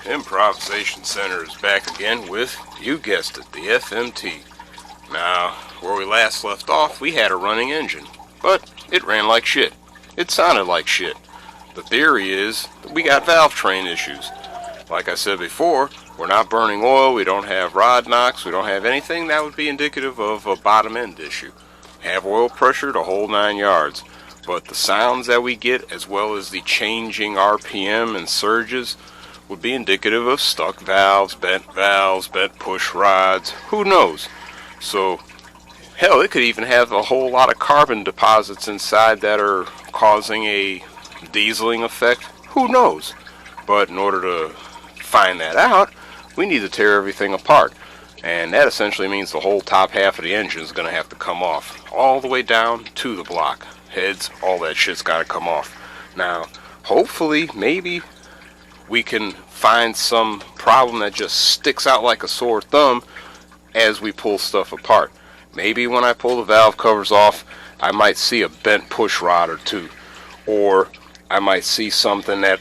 Improvisation Center is back again with, you guessed it, the FMT. Now, where we last left off, we had a running engine, but it ran like shit. It sounded like shit. The theory is that we got valve train issues. Like I said before, we're not burning oil, we don't have rod knocks, we don't have anything that would be indicative of a bottom end issue. We have oil pressure the whole 9 yards, but the sounds that we get, as well as the changing RPM and surges, would be indicative of stuck valves, bent push rods, who knows. So, hell, it could even have a whole lot of carbon deposits inside that are causing a dieseling effect, who knows. But in order to find that out, we need to tear everything apart. And that essentially means the whole top half of the engine is going to have to come off, all the way down to the block. Heads, all that shit's got to come off. Now, hopefully, maybe we can find some problem that just sticks out like a sore thumb as we pull stuff apart. Maybe when I pull the valve covers off, I might see a bent push rod or two. Or I might see something that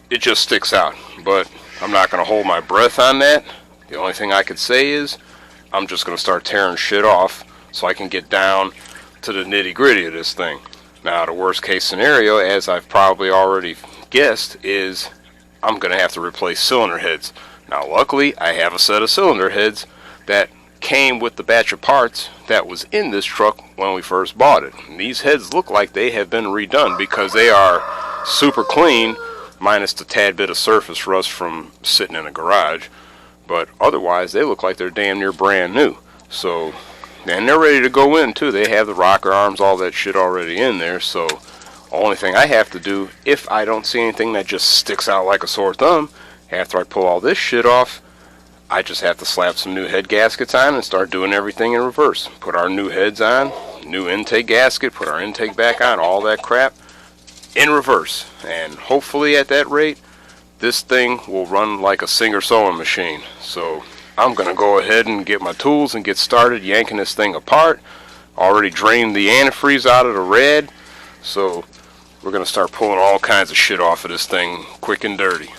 it just sticks out. But I'm not going to hold my breath on that. The only thing I could say is I'm just going to start tearing shit off so I can get down to the nitty gritty of this thing. Now, the worst case scenario, as I've probably already guessed, is I'm going to have to replace cylinder heads. Now, luckily, I have a set of cylinder heads that came with the batch of parts that was in this truck when we first bought it. And these heads look like they have been redone because they are super clean, minus the tad bit of surface rust from sitting in a garage. But otherwise, they look like they're damn near brand new. So, and they're ready to go in too. They have the rocker arms, all that shit already in there. So, only thing I have to do, if I don't see anything that just sticks out like a sore thumb, after I pull all this shit off, I just have to slap some new head gaskets on and start doing everything in reverse. Put our new heads on, new intake gasket, put our intake back on, all that crap in reverse. And hopefully at that rate, this thing will run like a Singer sewing machine. So I'm going to go ahead and get my tools and get started yanking this thing apart. Already drained the antifreeze out of the rad. So we're going to start pulling all kinds of shit off of this thing quick and dirty.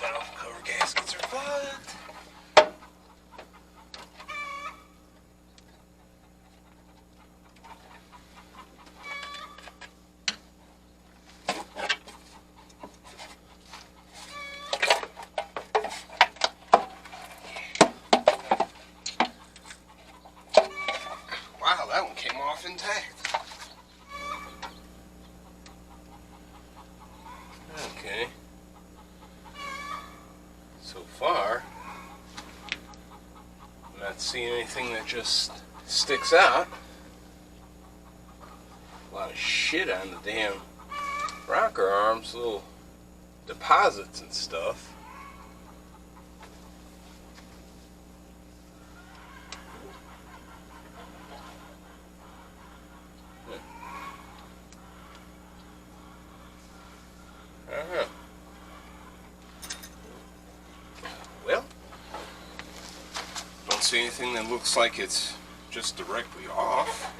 Valve cover gaskets are fucked. Wow, that one came off intact. Okay. So far, I'm not seeing anything that just sticks out. A lot of shit on the damn rocker arms, little deposits and stuff. see anything that looks like it's just directly off.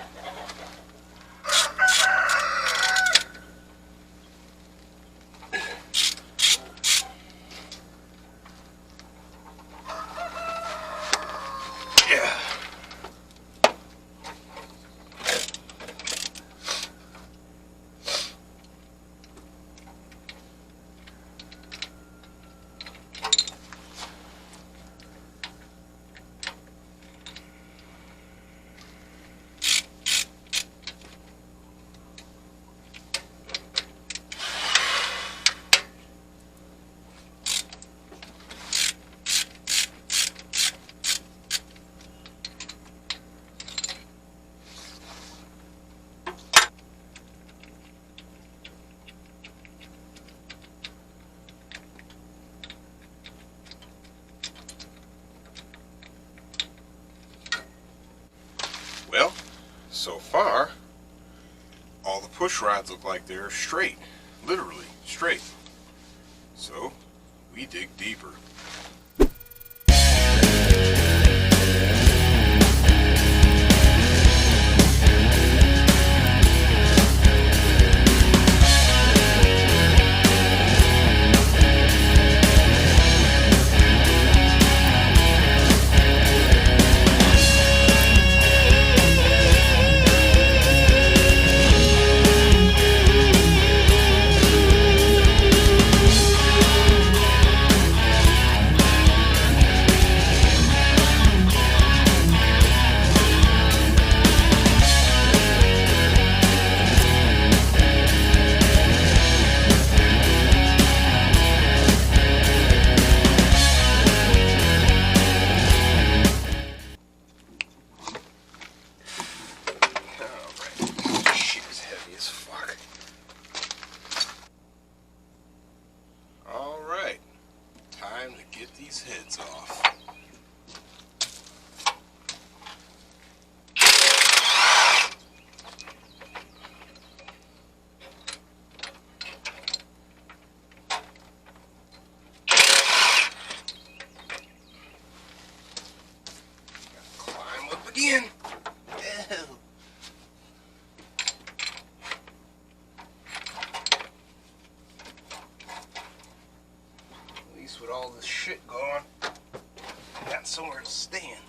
Well, so far, all the push rods look like they're straight, literally straight. So, we dig deeper. Alright, time to get these heads off. Climb up again. With all this shit going, I got somewhere to stand.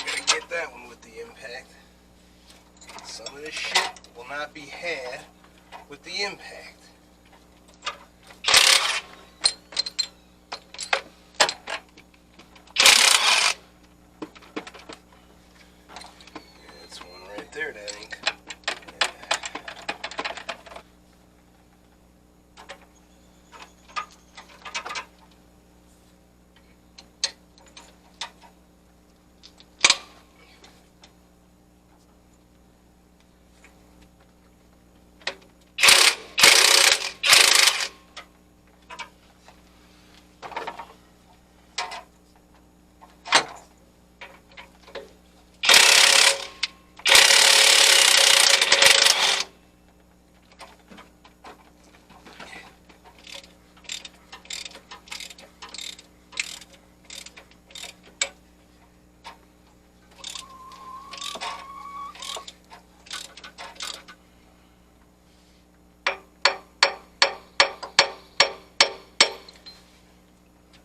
Gonna get that one with the impact. Some of this shit will not be had with the impact. There, that ink.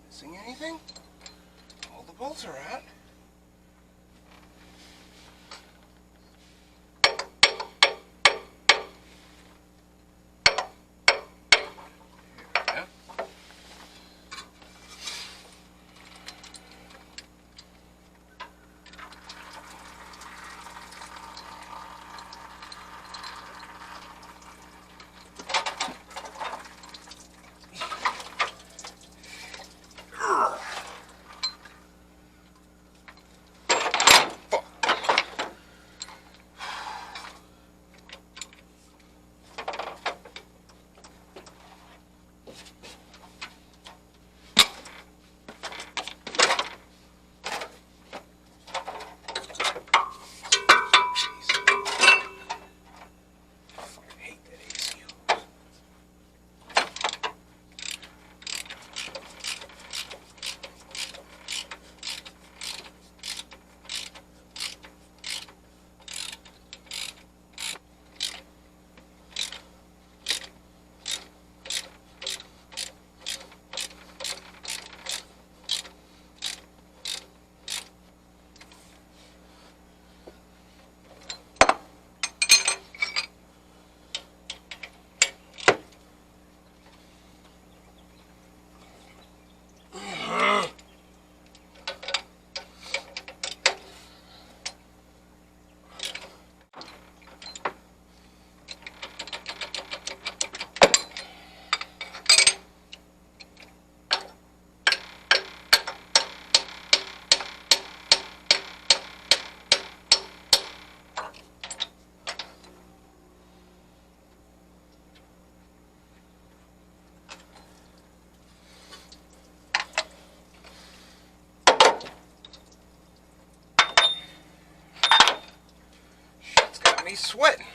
Missing anything? All the bolts are out. sweating.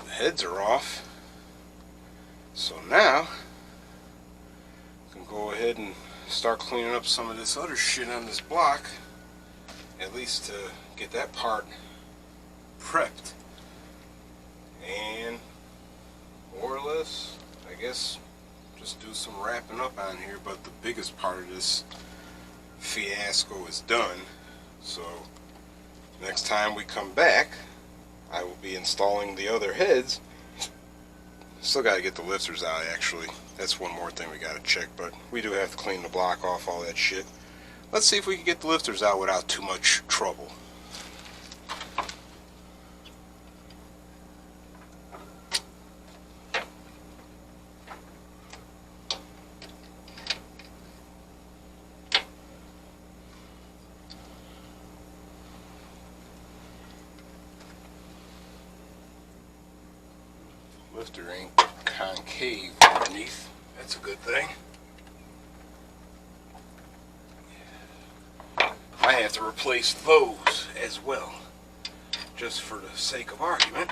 Heads are off, so now I can go ahead and start cleaning up some of this other shit on this block, at least to get that part prepped, and more or less I guess just do some wrapping up on here. But the biggest part of this fiasco is done, so next time we come back I will be installing the other heads. Still got to get the lifters out, actually. That's one more thing we got to check, but we do have to clean the block off, all that shit. Let's see if we can get the lifters out without too much trouble. Lifter ain't concave underneath. That's a good thing. I have to replace those as well, just for the sake of argument.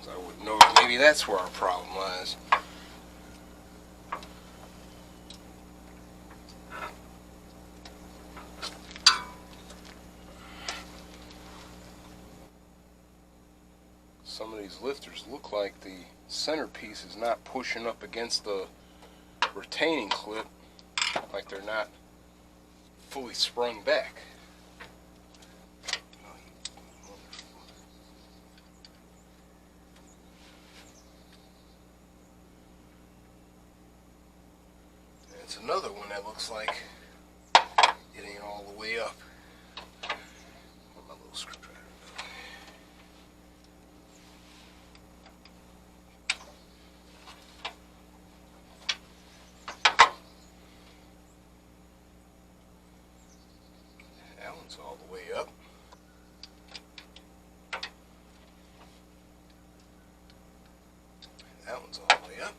So I would know maybe that's where our problem lies. Some of these lifters look like the centerpiece is not pushing up against the retaining clip, like they're not fully sprung back. And it's another one that looks like it ain't all the way up. Where'd my little screwdriver go? That one's all the way up. That one's all the way up.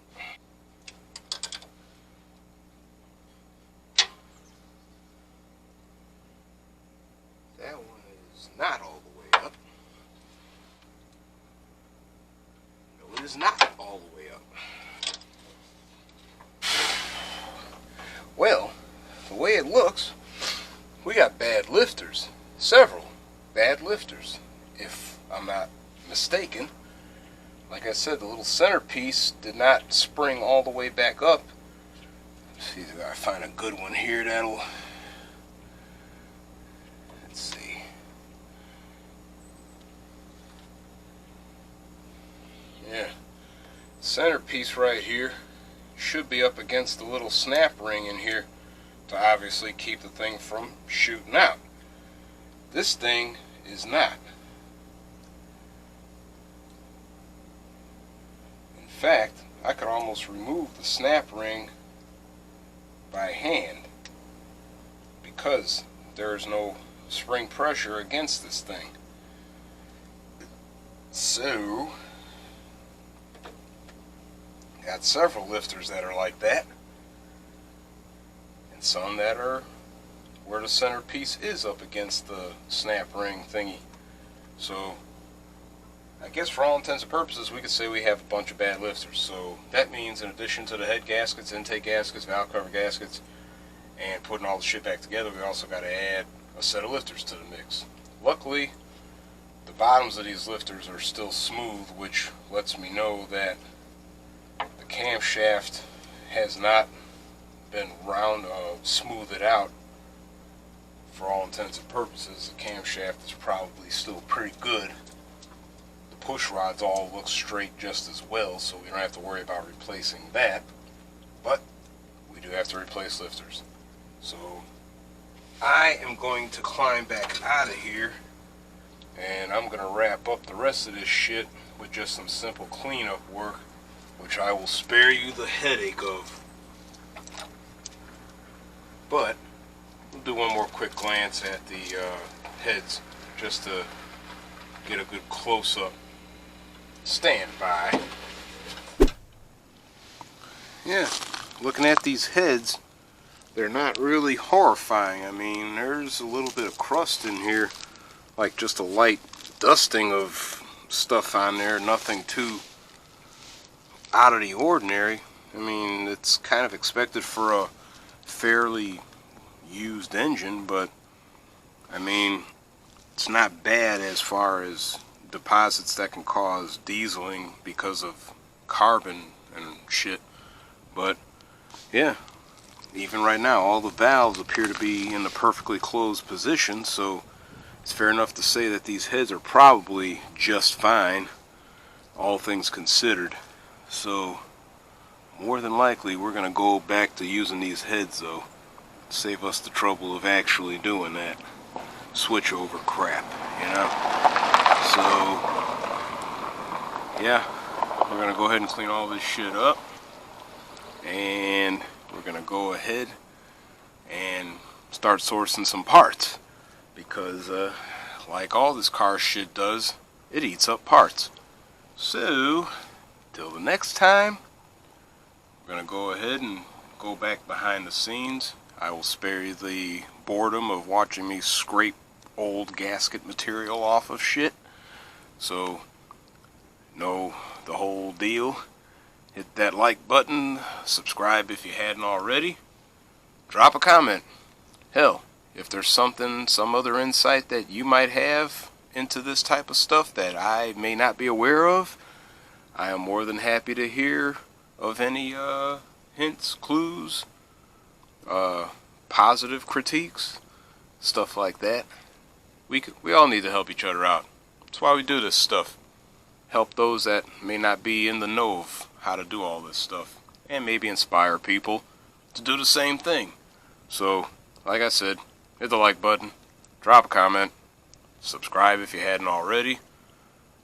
That one is not all the way up. No, it is not all the way up. Well, the way it looks, we got bad lifters. Several bad lifters, if I'm not mistaken. Like I said, the little centerpiece did not spring all the way back up. Let's see if I find a good one here that'll... Let's see. Yeah. Centerpiece right here should be up against the little snap ring in here to obviously keep the thing from shooting out. This thing is not. In fact, I could almost remove the snap ring by hand because there is no spring pressure against this thing. So, got several lifters that are like that, and some that are where the centerpiece is up against the snap ring thingy. So I guess for all intents and purposes we could say we have a bunch of bad lifters. So that means in addition to the head gaskets, intake gaskets, valve cover gaskets, and putting all the shit back together, we also got to add a set of lifters to the mix. Luckily the bottoms of these lifters are still smooth, which lets me know that the camshaft has not been smoothed out. For all intents and purposes, the camshaft is probably still pretty good. The push rods all look straight just as well, so we don't have to worry about replacing that. But we do have to replace lifters. So I am going to climb back out of here, and I'm going to wrap up the rest of this shit with just some simple cleanup work, which I will spare you the headache of. But we'll do one more quick glance at the heads just to get a good close-up. Stand by. Yeah, looking at these heads, they're not really horrifying. I mean, there's a little bit of crust in here, like just a light dusting of stuff on there, nothing too out of the ordinary. I mean, it's kind of expected for a fairly used engine, but I mean, it's not bad as far as deposits that can cause dieseling because of carbon and shit. But yeah, even right now all the valves appear to be in the perfectly closed position, so it's fair enough to say that these heads are probably just fine, all things considered. So more than likely we're gonna go back to using these heads though. Save us the trouble of actually doing that switch over crap, you know? So yeah, we're gonna go ahead and clean all this shit up, and we're gonna go ahead and start sourcing some parts, because like all this car shit does, it eats up parts. So till the next time, we're gonna go ahead and go back behind the scenes. I will spare you the boredom of watching me scrape old gasket material off of shit. So know the whole deal. Hit that like button, subscribe if you hadn't already, drop a comment. Hell, if there's something, some other insight that you might have into this type of stuff that I may not be aware of, I am more than happy to hear of any hints, clues, positive critiques, stuff like that. We all need to help each other out. That's why we do this stuff. Help those that may not be in the know of how to do all this stuff, and maybe inspire people to do the same thing. So, like I said, hit the like button, drop a comment, subscribe if you hadn't already.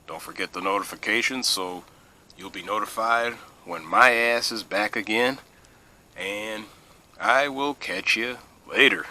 Don't forget the notifications so you'll be notified when my ass is back again. And I will catch you later.